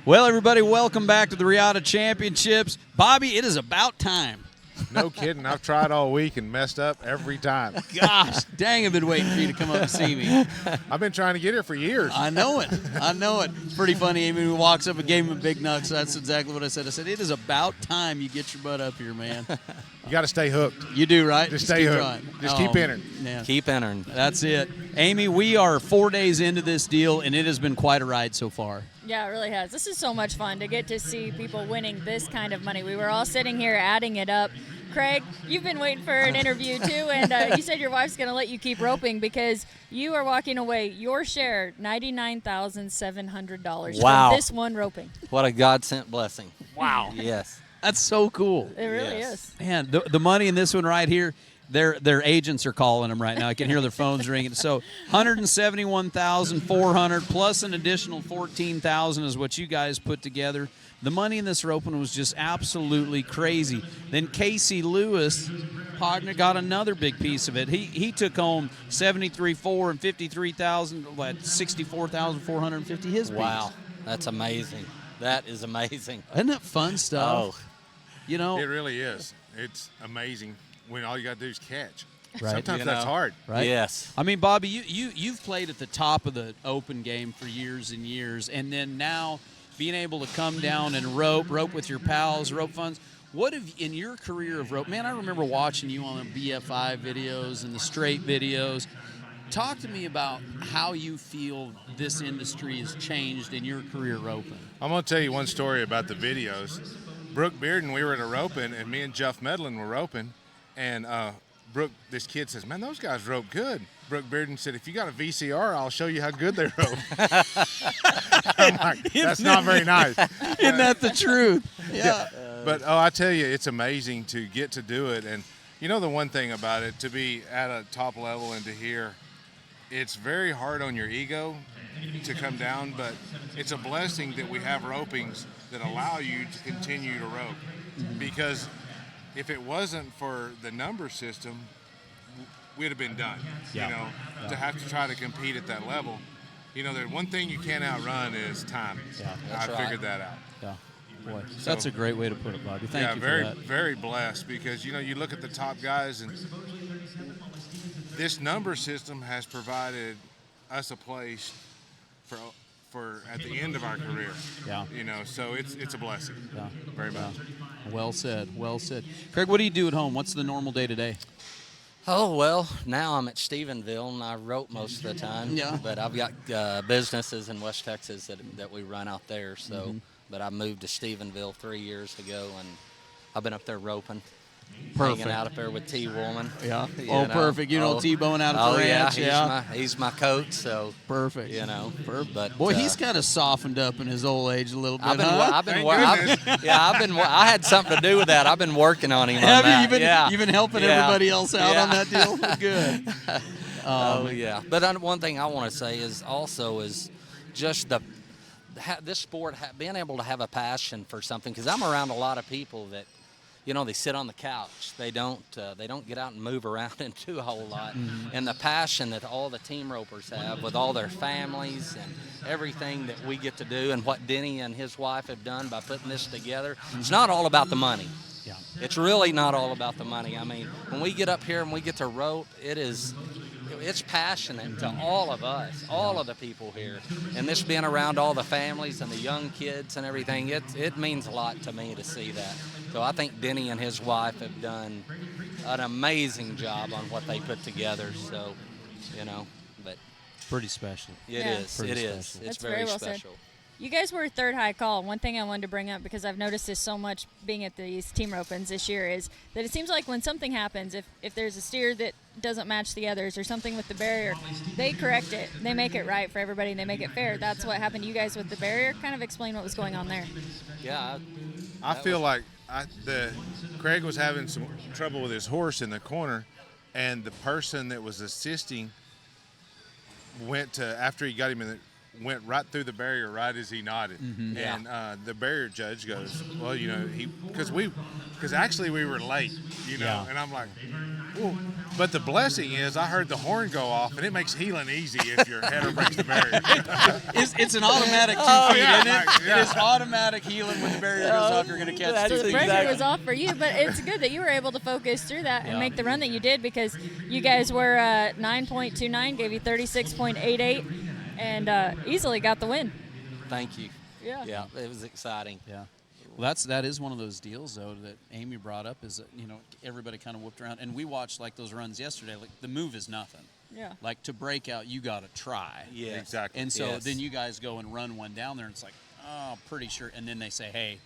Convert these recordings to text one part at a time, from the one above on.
Well, everybody, welcome back to the Riata Championships. Bobby, it is about time. No kidding. I've tried all week and messed up every time. Gosh, dang, I've been waiting for you to come up and see me. I've been trying to get here for years. I know it. It's pretty funny. Amy walks up and gave him a big nut, so that's exactly what I said. I said, it is about time you get your butt up here, man. You got to stay hooked. You do, right? Just stay hooked. Trying. Just keep entering. Yeah. Keep entering. That's it. Amy, we are 4 days into this deal, and it has been quite a ride so far. Yeah, it really has. This is so much fun to get to see people winning this kind of money. We were all sitting here adding it up. Craig, you've been waiting for an interview too, and you said your wife's going to let you keep roping because you are walking away your share, $99,700 Wow. from this one roping. What a God-sent blessing. Wow. Yes. That's so cool. It really Yes. is. Man, the money in this one right here, their agents are calling them right now. I can hear their phones ringing. So $171,400 plus an additional $14,000 is what you guys put together. The money in this roping was just absolutely crazy. Then Casey Lewis, partner, got another big piece of it. He took home $73,400 and $64,450 his piece. Wow. That's amazing. That is amazing. Isn't that fun stuff? Oh. You know, It really is. It's amazing when all you got to do is catch. Right. Sometimes You that's know. hard. right? Yes. I mean, Bobby, you've played at the top of the open game for years and years, and then now being able to come down and rope with your pals, rope funds. What have in your career of rope? Man, I remember watching you on the BFI videos and the straight videos. Talk to me about how you feel this industry has changed in your career roping. I'm going to tell you one story about the videos. Brooke Bearden, we were at a roping, and me and Jeff Medlin were roping, and Brooke, this kid says, man, those guys rope good. Brooke Bearden said, if you got a VCR, I'll show you how good they rope. I'm like, that's not very nice. Isn't that the truth? Yeah. But, I tell you, it's amazing to get to do it. And, you know, the one thing about it, to be at a top level and to hear, it's very hard on your ego to come down, but it's a blessing that we have ropings that allow you to continue to rope. Because if it wasn't for the number system, we'd have been done. Yeah. You know, to have to try to compete at that level. You know, the one thing you can't outrun is time. Yeah, that's I right. figured that out. Yeah. Boy, that's a great way to put it, Bobby. Thank you for very, that. very blessed because, you know, you look at the top guys and this number system has provided us a place for at the end of our career. Yeah. You know, so it's a blessing. Yeah. Very much. Well said. Well said. Craig, what do you do at home? What's the normal day today? Oh, well, now I'm at Stephenville, and I rope most of the time. Yeah. But I've got businesses in West Texas that we run out there. So, But I moved to Stephenville 3 years ago, and I've been up there roping. Perfect. Hanging out up there with T. Woolman. Yeah. You Oh, know. perfect. You know T-Bone out at the ranch. He's my coach, so Perfect. you know. Perfect. But Boy, he's kind of softened up in his old age a little bit. I had something to do with that. I've been working on him. Have on you? that. You've been helping Yeah. everybody else out Yeah. on that deal? Good. Oh yeah. But one thing I want to say is just this sport being able to have a passion for something, because I'm around a lot of people that, you know, they sit on the couch. They don't get out and move around and do a whole lot. And the passion that all the team ropers have with all their families and everything that we get to do, and what Denny and his wife have done by putting this together, it's not all about the money. Yeah. It's really not all about the money. I mean, when we get up here and we get to rope, it's passionate to all of us, all of the people here. And this being around all the families and the young kids and everything, it means a lot to me to see that. So I think Denny and his wife have done an amazing job on what they put together. So, you know, but Pretty special. it Yeah. is. Pretty It is. special. It's That's very well said. special. You guys were third high call. One thing I wanted to bring up, because I've noticed this so much being at these team ropings this year, is that it seems like when something happens, if there's a steer that doesn't match the others or something with the barrier, they correct it. They make it right for everybody, and they make it fair. That's what happened to you guys with the barrier. Kind of explain what was going on there. Yeah. I feel like Craig was having some trouble with his horse in the corner, and the person that was assisting went to, after he got him went right through the barrier right as he nodded. And the barrier judge goes, well, you know, because actually we were late, you know, and I'm like, well, but the blessing is I heard the horn go off, and it makes healing easy if your header breaks the barrier. It's an automatic 2 feet, yeah, isn't it? like, yeah. It is automatic healing when the barrier goes off. You're going to catch That's 2 The feet. pressure was off for you, but it's good that you were able to focus through that and make the run that you did, because you guys were 9.29, gave you 36.88, and easily got the win. Thank you. Yeah. Yeah, it was exciting. Yeah. Well, that is one of those deals, though, that Amy brought up, is that, you know, everybody kind of whooped around. And we watched, like, those runs yesterday. Like, the move is nothing. Yeah. Like, to break out, you got to try. Yeah, Exactly. And so Yes. then you guys go and run one down there, and it's like, oh, pretty sure. And then they say, hey,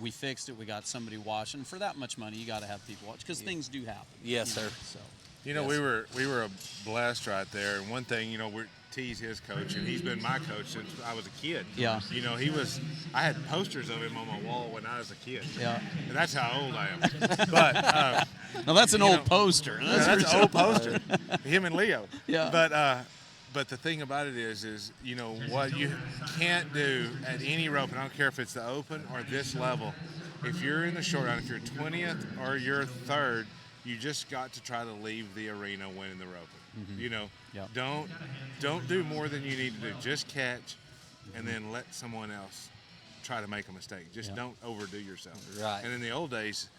we fixed it. We got somebody watching. For that much money, you got to have people watch, because things do happen. Yes, you know, sir. So. You know, we were blessed right there. And one thing, you know, T's his coach, and he's been my coach since I was a kid. Yeah. You know, I had posters of him on my wall when I was a kid. Yeah. And that's how old I am. But Now, that's an you old know, poster. that's an old poster. Him and Leo. Yeah. But the thing about it is, you know, what you can't do at any rope, and I don't care if it's the open or this level, if you're in the short run, if you're 20th or you're third, you just got to try to leave the arena winning the rope. You know, don't do more than you need to do. Just catch, and then let someone else try to make a mistake. Just don't overdo yourself. Right. And in the old days,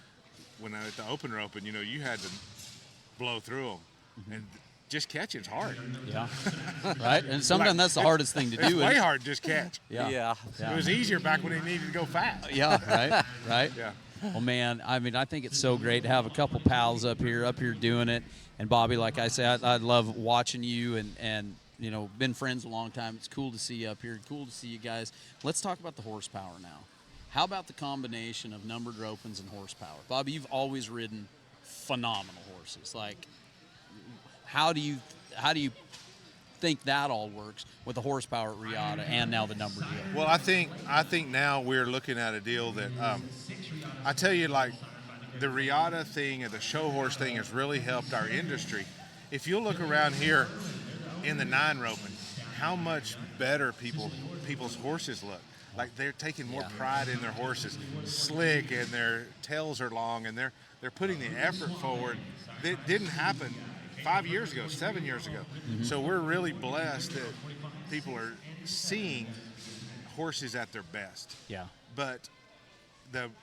when I was at the open rope, and you know, you had to blow through them, and just catching's hard. Yeah. Right? And sometimes that's the hardest thing to It's do. way hard to just catch. Yeah. It was easier back when they needed to go fast. Yeah, right, right. Yeah. Well, man, I mean, I think it's so great to have a couple pals up here doing it. And Bobby, like I said, I love watching you and you know, been friends a long time. It's cool to see you up here. Cool to see you guys. Let's talk about the horsepower now. How about the combination of numbered ropings and horsepower? Bobby, you've always ridden phenomenal horses. Like, how do you think that all works with the horsepower at Riata and now the number deal? Well, I think now we're looking at a deal that I tell you, like, the Riata thing and the show horse thing has really helped our industry. If you look around here in the 9 roping, how much better people's horses look. Like, they're taking more pride in their horses, slick, and their tails are long, and they're putting the effort forward. That didn't happen 5 years ago, 7 years ago. So we're really blessed that people are seeing horses at their best. Yeah. But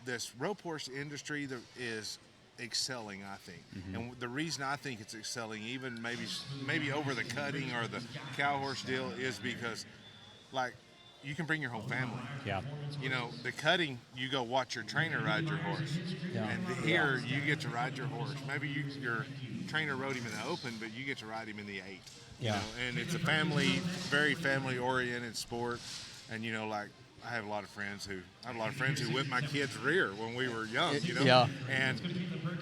this rope horse industry is excelling, I think. And the reason I think it's excelling, even maybe over the cutting or the cow horse deal, is because, like, you can bring your whole family. Yeah. You know, the cutting, you go watch your trainer ride your horse. Yeah. And here, you get to ride your horse. Maybe your trainer rode him in the open, but you get to ride him in the 8. You know, and it's a very family-oriented sport. And, you know, like, I have a lot of friends who whipped my kid's rear when we were young, you know? Yeah. And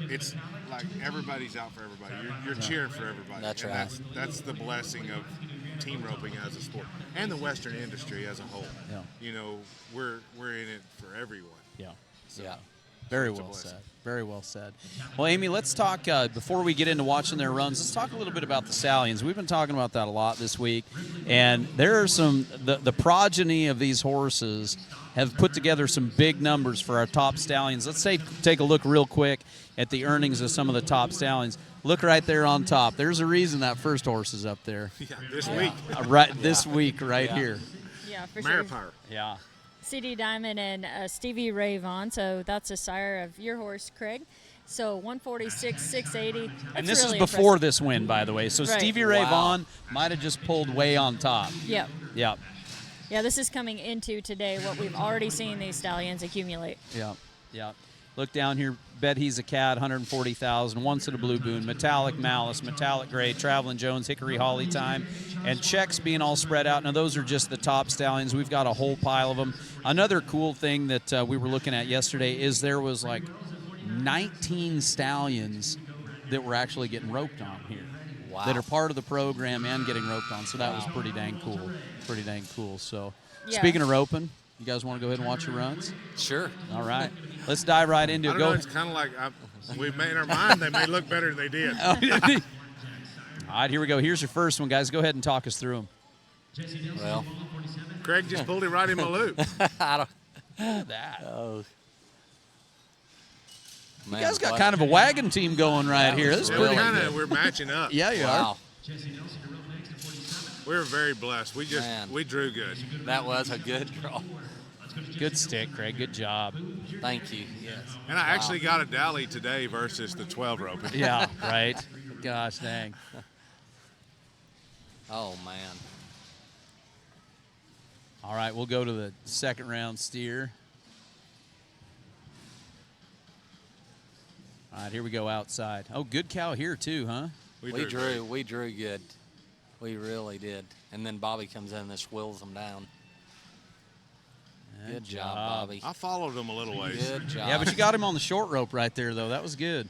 it's like everybody's out for everybody. You're cheering for everybody. That's and right. That's the blessing of team roping as a sport and the Western industry as a whole. Yeah. You know, we're in it for everyone. Yeah. So, Yeah. Very it's a well blessing. said. Very well said. Well, Amy, let's talk, before we get into watching their runs, let's talk a little bit about the stallions. We've been talking about that a lot this week. And there are the progeny of these horses have put together some big numbers for our top stallions. Let's take a look real quick at the earnings of some of the top stallions. Look right there on top. There's a reason that first horse is up there. Yeah, this week. This week right here. Yeah, for Mare sure. Power. Yeah. CD Diamond and Stevie Ray Vaughan. So that's a sire of your horse, Craig. So 146, 680. That's And this really is before impressive. this win, by the way. So Right. Stevie Ray Wow. Vaughan might have just pulled way on top. Yep. Yeah. Yeah, this is coming into today what we've already seen these stallions accumulate. Yeah, yeah. Look down here. Bet He's a Cat, 140,000. One Set of Blue Boon, Metallic Malice, Metallic Gray, Traveling Jones, Hickory Holly Time, and checks being all spread out. Now those are just the top stallions. We've got a whole pile of them. Another cool thing that we were looking at yesterday is there was like 19 stallions that were actually getting roped on here. Wow. That are part of the program and getting roped on. So that was pretty dang cool. Pretty dang cool. So Yeah. speaking of roping, you guys want to go ahead and watch your runs? Sure. All right. Let's dive right into I it. don't know, Go. it's kind of like we've made our mind they may look better than they did. All right, here we go. Here's your first one, guys. Go ahead and talk us through them. Well, Craig just pulled it right in my loop. I don't. Look at that. Oh. You guys got kind of a wagon team going right here. This is Yeah, pretty we're matching up. Yeah, you Wow. We were very blessed. We drew good. That was a good draw. are. Good stick, Craig. Good job. Thank you. Yes. And I actually got a dally today versus the 12 rope. Yeah, right. Gosh dang. Oh man. All right, we'll go to the second round steer. All right, here we go outside. Oh, good cow here too, huh? We drew good. We really did. And then Bobby comes in and just wheels them down. Good job, Bobby. I followed him a little ways. Good job. Yeah, but you got him on the short rope right there, though. That was good.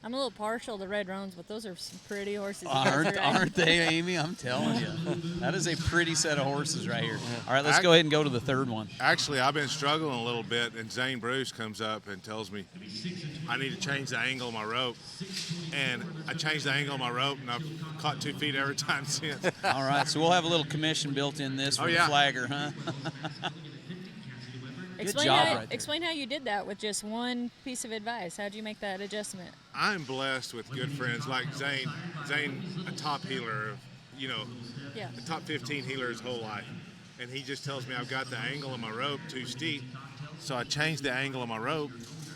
I'm a little partial to Red Roans, but those are some pretty horses. you guys are riding. Aren't they, Amy? I'm telling you. That is a pretty set of horses right here. All right, let's go ahead and go to the third one. Actually, I've been struggling a little bit, and Zane Bruce comes up and tells me I need to change the angle of my rope. And I changed the angle of my rope, and I've caught 2 feet every time since. All right, so we'll have a little commission built in this for the flagger, huh? Explain how you did that with just one piece of advice. How'd you make that adjustment? I'm blessed with good friends like Zane. Zane, a top healer, a top 15 healer his whole life. And he just tells me I've got the angle of my rope too steep. So I changed the angle of my rope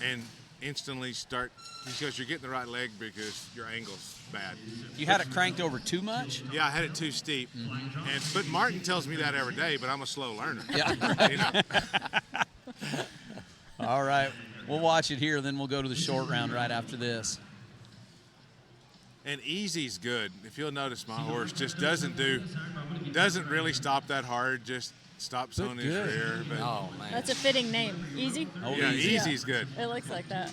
and instantly he goes, you're getting the right leg because your angle's bad. You had it cranked over too much? Yeah, I had it too steep. But Martin tells me that every day, but I'm a slow learner. Yeah. All right, we'll watch it here, then we'll go to the short round right after this. And easy's good. If you'll notice, my horse just doesn't really stop that hard, just stops on his rear. But Oh man. That's a fitting name. Easy? Oh, yeah, easy. easy's good. It looks like that.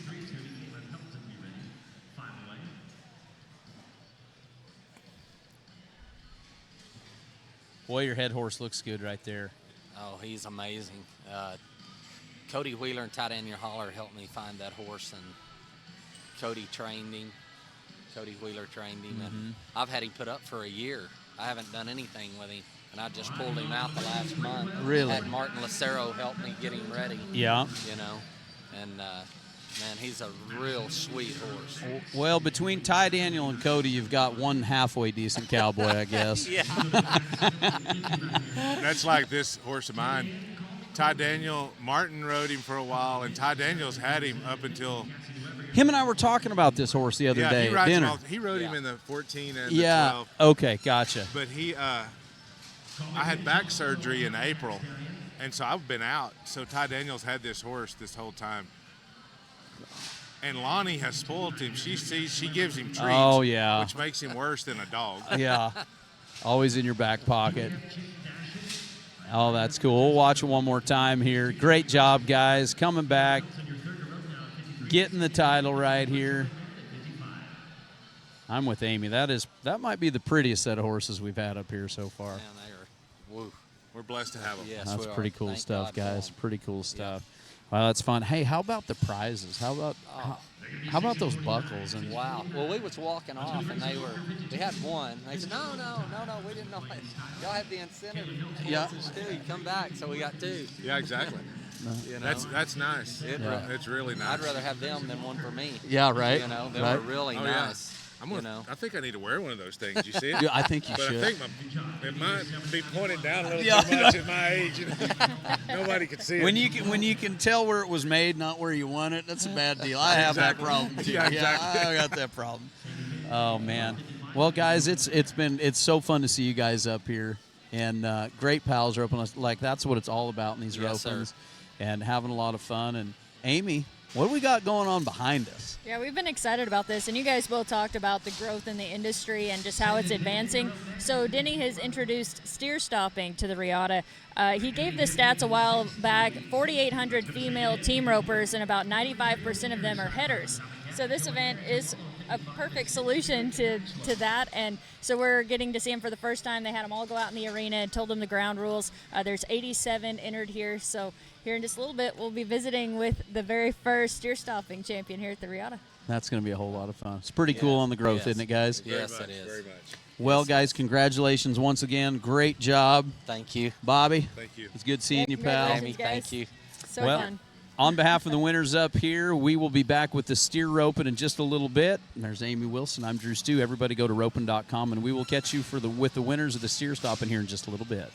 Boy, your head horse looks good right there. Oh, he's amazing. Cody Wheeler and Ty Daniel Holler helped me find that horse, and Cody trained him. Cody Wheeler trained him, and I've had him put up for a year. I haven't done anything with him, and I just pulled him out the last month. Really? Had Martin Lucero help me get him ready. Yeah. And man, he's a real sweet horse. Well, between Ty Daniel and Cody, you've got one halfway decent cowboy, I guess. Yeah. That's like this horse of mine. Ty Daniel, Martin rode him for a while, and Ty Daniel's had him up until. Him and I were talking about this horse the other day at dinner. He rode him in the 14 and the 12. Okay, gotcha. But I had back surgery in April, and so I've been out. So Ty Daniel's had this horse this whole time. And Lonnie has spoiled him. She gives him treats. Oh, yeah. Which makes him worse than a dog. Yeah. Always in your back pocket. Oh, that's cool. We'll watch it one more time here. Great job, guys. Coming back. Getting the title right here. I'm with Amy. That might be the prettiest set of horses we've had up here so far. Man, they are, woo. We're blessed to have them. Yes, That's we are. pretty cool Thank stuff, God for guys. them. Pretty cool stuff. Wow, that's fun. Hey, how about the prizes? How about those buckles? And Wow. Well, we was walking off, and we had one. They said, no, we didn't know it. Y'all had the incentive. Yeah. Horses too. You come back, so we got 2. Yeah, exactly. You know? That's nice. It's really nice. I'd rather have them than one for me. yeah, right. They right. were really Oh, yeah. nice. I think I need to wear one of those things. You see it? Yeah, I think you But should. I think it might be pointed down a little Yeah, too much at my age. Nobody can see it. When you can tell where it was made, not where you want it, that's a bad deal. I have that problem too. Yeah, exactly. I got that problem. Oh man. Well, guys, it's so fun to see you guys up here, and great pals roping us. Like that's what it's all about in these Yes, ropings, sir. and having a lot of fun. And Amy, what do we got going on behind us? Yeah, we've been excited about this, and you guys both talked about the growth in the industry and just how it's advancing. So Denny has introduced steer stopping to the Riata. He gave the stats a while back, 4,800 female team ropers, and about 95% of them are headers. So this event is a perfect solution to that, and so we're getting to see them for the first time. They had them all go out in the arena and told them the ground rules. There's 87 entered here, so here in just a little bit we'll be visiting with the very first steer stopping champion here at the Riata. That's going to be a whole lot of fun. It's pretty cool on the growth, Yes. isn't it, guys? Yes, it is. Very much. Well, guys, congratulations once again. Great job. Thank you. Bobby, Thank you. it's good seeing you, pal. Congratulations, Amy, guys. thank you. So Well, fun. On behalf of the winners up here, we will be back with the steer roping in just a little bit. And there's Amy Wilson. I'm Drew Stew. Everybody go to roping.com, and we will catch you with the winners of the steer stopping here in just a little bit.